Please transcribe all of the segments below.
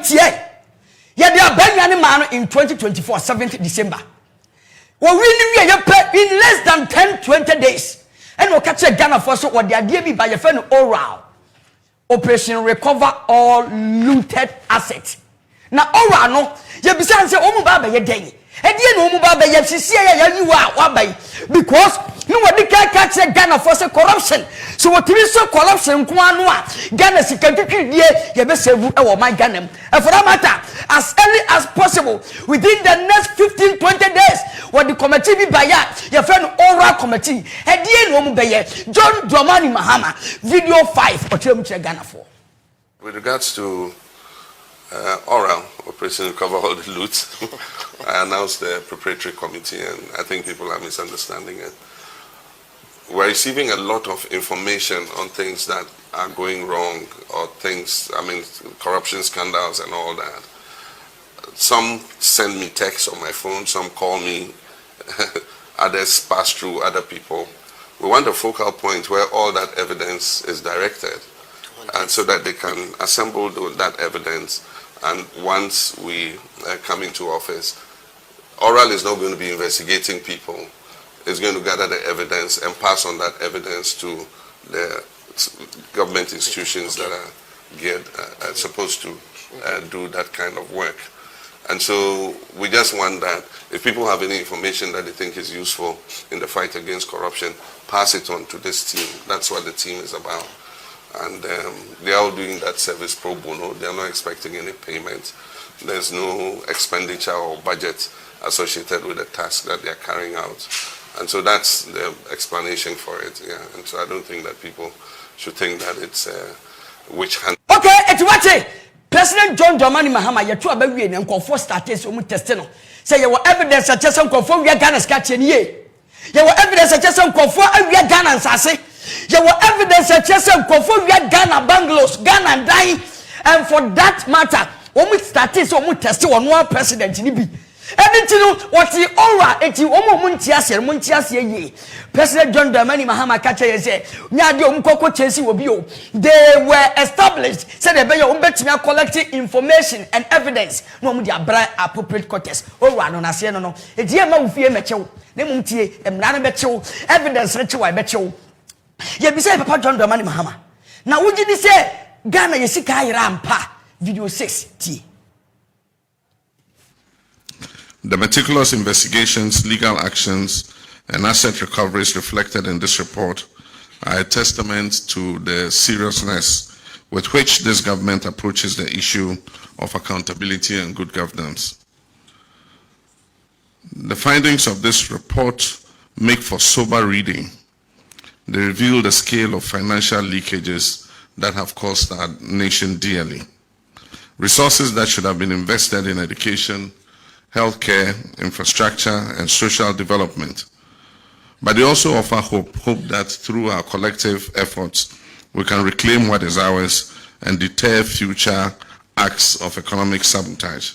tie ye de abanya ne man in 2024 7th December we win in less than 10-20 days and we catch a Ghana for so what the idea be by your friend oral operation recover all looted assets na oral no ye be say omu ba ye den e die no omu ba ye sisi ya you are wabai because no wadi catch a Ghana for so corruption so what we so corruption ko anu a Ghana sika twitwidie ye be save e wo my Ghana and for that matter as early as possible within the next 15-20 days what the committee be by your friend oral committee e die no omu be ye John Dramani Mahama video 5 or Ghana for with regards to oral operation recover all the loot. I announced the preparatory committee and I think people are misunderstanding it. We're receiving a lot of information on things that are going wrong or things, I mean, corruption scandals and all that. Some send me texts on my phone, some call me, others pass through other people. We want a focal point where all that evidence is directed and so that they can assemble that evidence. And once we come into office, oral is not going to be investigating people. It's going to gather the evidence and pass on that evidence to the government institutions that are geared, supposed to do that kind of work. And so we just want that if people have any information that they think is useful in the fight against corruption, pass it on to this team. That's what the team is about. And they are all doing that service pro bono. They are not expecting any payment. There's no expenditure or budget associated with the task that they are carrying out. And so that's the explanation for it. Yeah. And so I don't think that people should think that it's witch hunt. Okay, it's what President John Dramani Mahama, you two are baby and conform status or testino. Say you were evidence such as some conform we are Ghana's catching ye. You were evidence such as some conform we are Ghana's assay. You were evidence such as some conform we are Ghana bungalows, Ghana dying, and for that matter, almost status or test on one president in the anything what the aura eti omo muntiase ye President John Dramani Mahama kache say nyade omkoko chesi obi o they were established said they be your betimi collecting information and evidence no omo dia bra appropriate quarters aura no na se no no edi e ma ufie mechew ne mumtie emra no bechew evidence rechew ai bechew ye bi say Papa John Dramani Mahama na wuji di say Ghana yesika ayira ampa video 6 t. The meticulous investigations, legal actions, and asset recoveries reflected in this report are a testament to the seriousness with which this government approaches the issue of accountability and good governance. The findings of this report make for sober reading. They reveal the scale of financial leakages that have cost our nation dearly. Resources that should have been invested in education, healthcare, infrastructure, and social development. But they also offer hope that through our collective efforts, we can reclaim what is ours and deter future acts of economic sabotage.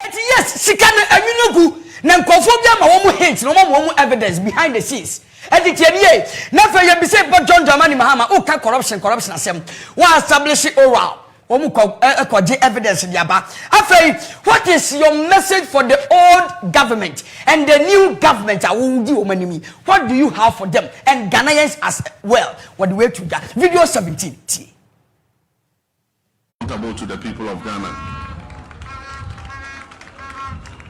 Yes, sikana anyunugu na nkofobia ma womu hint no womu evidence behind the scenes. Editiye na fe ye bi say John Dramani Mahama o ka corruption asem wa establish oral evidence what is your message for the old government and the new government? What do you have for them and Ghanaians as well? What the way to that video 17 accountable to the people of Ghana.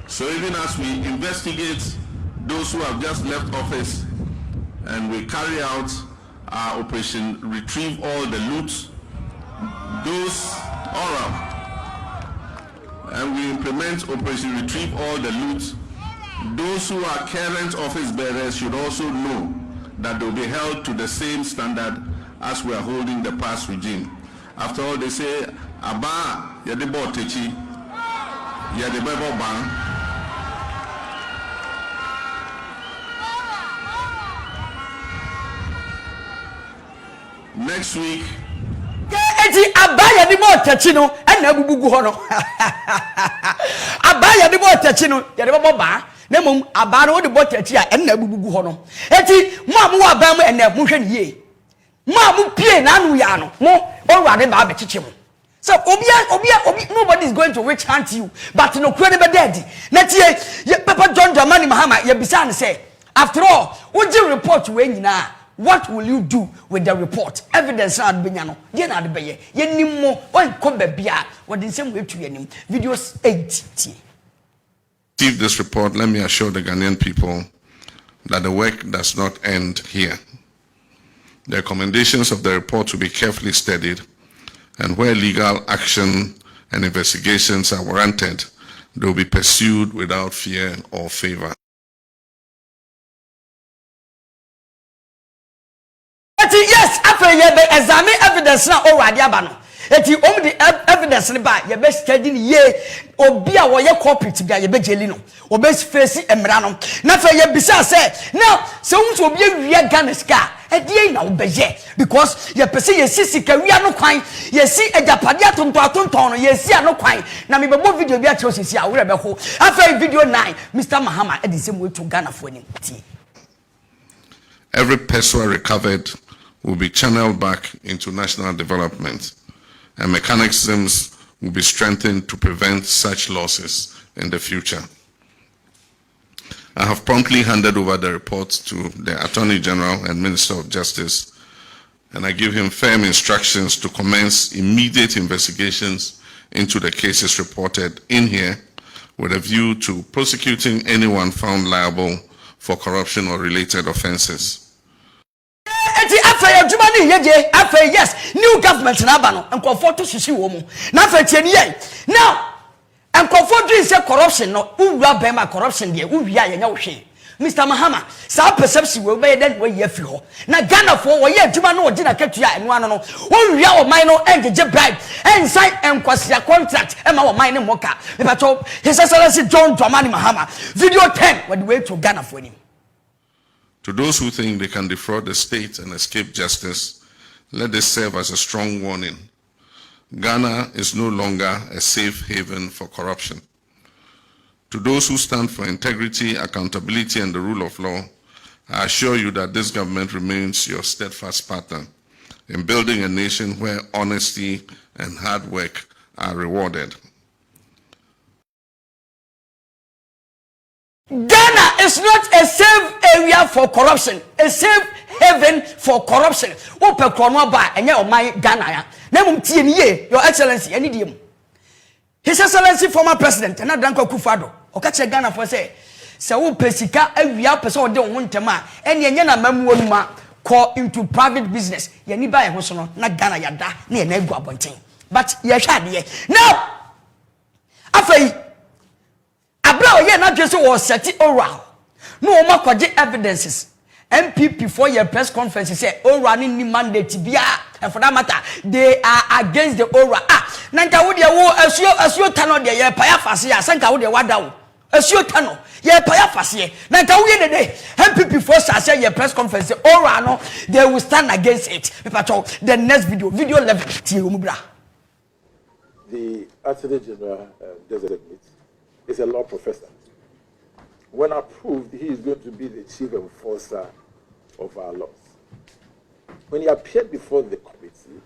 So even as we investigate those who have just left office and we carry out our operation retrieve all the loot, those oral, and we implement operation retrieve all the loot, those who are current office bearers should also know that they will be held to the same standard as we are holding the past regime. After all, they say aba yadebo techi yadebo ban. Next week eti abaya di mo tachi no na abubugu ho no abaya di mo tachi no ya de bo ba na mum abara wo de bo tachi a na abubugu ho no eti mo amu wa ba mu na mu hwe ne ye Ma mu pie na anu ya no. Mo already ba be chiche mo. So obi nobody is going to witch hunt you, but no kure be dead. Na tie Papa John Dramani Mahama ye bisa ne say after all, would you report we nyina? What will you do with the report? Evidence na adbenya no. Ye na adbeye. Ye nimmo on ko ba bia. What the same way to ye nim. Videos 80. Receive this report, let me assure the Ghanaian people that the work does not end here. The recommendations of the report will be carefully studied, and where legal action and investigations are warranted, they will be pursued without fear or favor. Yes, after you examine evidence now already abano. Eti the evidence ni ba ye be study ni ye obi a wo ye corporate bia ye be jeli no wo be face emra no na fa ye bisa say now se unso obi awia Ghana ska edie na wo be ye because ye pese ye sisika wia no kwan ye si ejapade atonton no ye si ano kwan na me be mo video bi a che osisi a wo be ho after video 9 Mr. Mahama edi se mo to Ghana for ni ti. Every peso recovered will be channeled back into national development, and mechanisms will be strengthened to prevent such losses in the future. I have promptly handed over the report to the Attorney General and Minister of Justice, and I give him firm instructions to commence immediate investigations into the cases reported in here with a view to prosecuting anyone found liable for corruption or related offenses. After yes, new government na aba no nkofo to hihyi wo mu na fa tie ye now nkofo dream say corruption no uwura bema corruption de uwia ye nya wo hwe Mr. Mahama sa perception we be den we ye fi ho na Ghana fo wo ye adwuma no ogi na katua enu ano no uwia o man no engeje bribe ensign enkwasia contract e ma wo man ne moka me pato His Excellency John Dramani Mahama video 10 we the way to Ghana for him. To those who think they can defraud the state and escape justice, let this serve as a strong warning. Ghana is no longer a safe haven for corruption. To those who stand for integrity, accountability, and the rule of law, I assure you that this government remains your steadfast partner in building a nation where honesty and hard work are rewarded. Ghana is not a safe area for corruption, a safe haven for corruption. Open krono ba enye o my Ghana ya. Na mum tie ni ye, Your Excellency, any diem. His Excellency former president na Danko Akufo-Addo, o ka che Ghana for say wo pesika awia pese o de wo ntema ene enye na mamu onuma call into private business. Ye ni ba ye ho so no na Ghana ya da na ye na egu abonten. But ye hwa de now afei Abra oye na dwe so was set oral. No ma kwaje evidences. MPP for your press conference say oral ni mandate bia and for that matter they are against the oral. Nanka wo de wo asuo tano de ye pa ya fase ya sanka wo de wada wo. Asuo tano ye pa ya fase. Nanka wo ye de MPP for say your press conference say oral no they will stand against it. The next video 11 tie wo mu bra. The Attorney General designate is a law professor. When approved, he is going to be the chief enforcer of our laws. When he appeared before the committee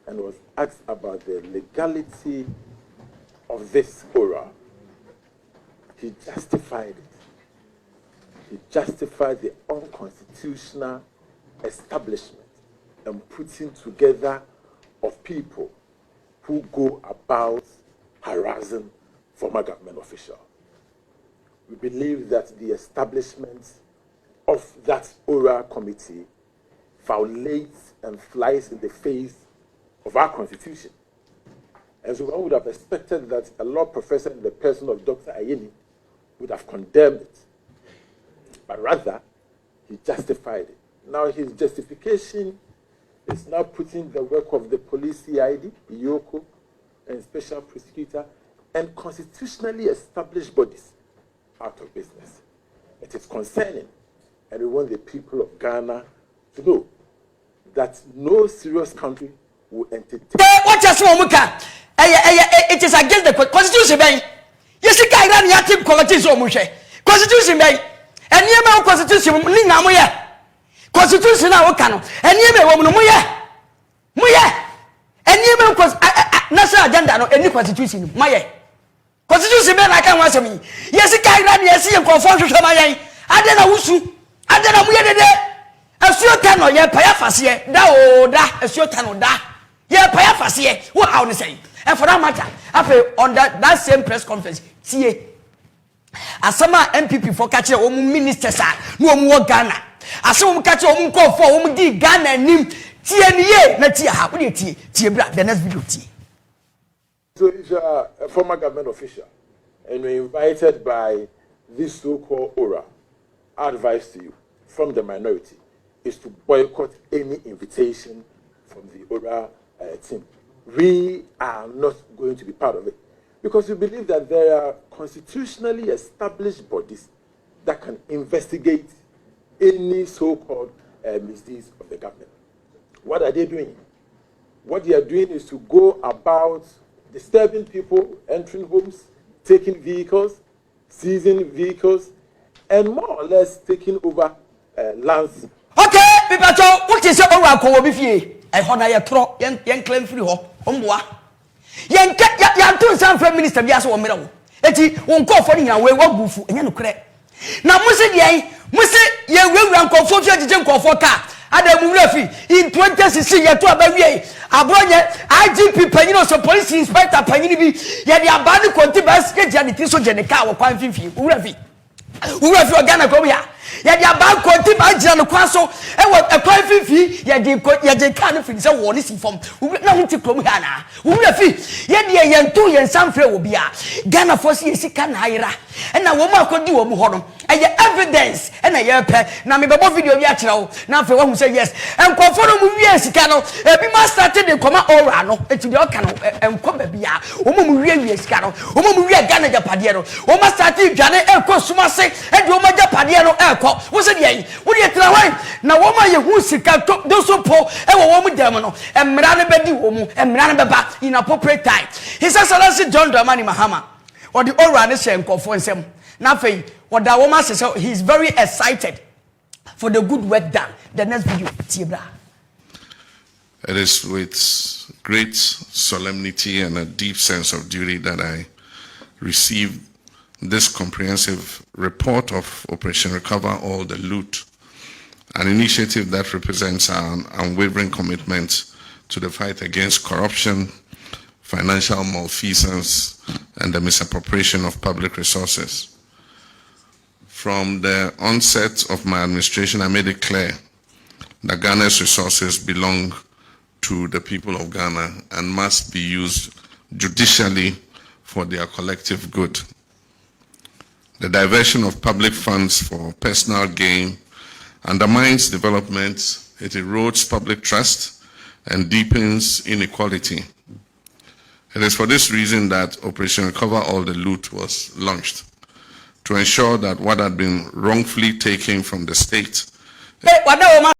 and was asked about the legality of this aura, he justified it. He justified the unconstitutional establishment and putting together of people who go about harassing former government officials. We believe that the establishment of that oral committee violates and flies in the face of our constitution. And so one would have expected that a law professor in the person of Dr. Ayeni would have condemned it. But rather, he justified it. Now his justification is now putting the work of the police CID, IOCO, and special prosecutor and constitutionally established bodies out of business. It is concerning, and we want the people of Ghana to know that no serious country will entertain. What is wrong with it is against the constitution. Yes, you can't run team constitution. Constitution, and you know constitution. constitution na wo ka no eni me wo no moye eni me national agenda no eni constitution moye constitution be na ka ho asem yi yesi kai na yesi nkofo hwehwe ma yen ade na wusu ade na moye dede asuo ta no ye pa ya fase da o da asuo ta no da ye pa ya fase wo how ne say and for that matter after on that same press conference tie asama MPP for catch o ministers a no o mu Ghana asama catch o mu nkofo o mu di Ghana nim tie niye na tie ha wo de tie bra the next video tie. So if you are a former government official and you're invited by this so-called aura, our advice to you from the minority is to boycott any invitation from the aura team. We are not going to be part of it because we believe that there are constitutionally established bodies that can investigate any so-called misdeeds of the government. What are they doing? What they are doing is to go about disturbing people, entering homes, taking vehicles, seizing vehicles, and more or less taking over lands. Okay, people, what is your own call with you? I honor your throat, young claim free ho, Omwa. Yan two some prime minister, yes, or middle. Eti won't call for you away, what boofu, and you crack. Now, Musi, ye will run call for the junk for car. Adam Murafi in 2016 ya to abawie abonye IGP panino so police inspector panini bi ya dia ba ni konti bas ke dia ni tiso jenika wo kwan fifi Murafi Ghana ko ya dia ba konti ba jira no kwan so e wo kwan fifi ya di ka no fi se wo ni si fom na hu ti krom ya na Murafi ya dia yentu yen samfre wo bia Ghana force ye sika na ayira na wo ma akodi wo mu ho no eye evidence na ye pe na me bebo video bi a kire wo na fe wo hu say yes enkofo no mu wie sika no ebi ma started de koma ora no eti de oka no enko ba bia wo mu wie sika no wo mu wie Ghana japade no wo ma started dwane enko suma se e de wo ma japade no enko wo se de yi wo de tra wan na wo ma ye hu sika to do so po e wo mu dem no emra ne bedi wo mu emra ne beba in appropriate time. His Excellency John Dramani Mahama or the ora ne se enkofo nsem na fe what that woman says, so he's very excited for the good work done. The next video, Tibra. It is with great solemnity and a deep sense of duty that I receive this comprehensive report of Operation Recover All the Loot, an initiative that represents an unwavering commitment to the fight against corruption, financial malfeasance, and the misappropriation of public resources. From the onset of my administration, I made it clear that Ghana's resources belong to the people of Ghana and must be used judicially for their collective good. The diversion of public funds for personal gain undermines development, it erodes public trust, and deepens inequality. It is for this reason that Operation Recover All the Loot was launched, to ensure that what had been wrongfully taken from the state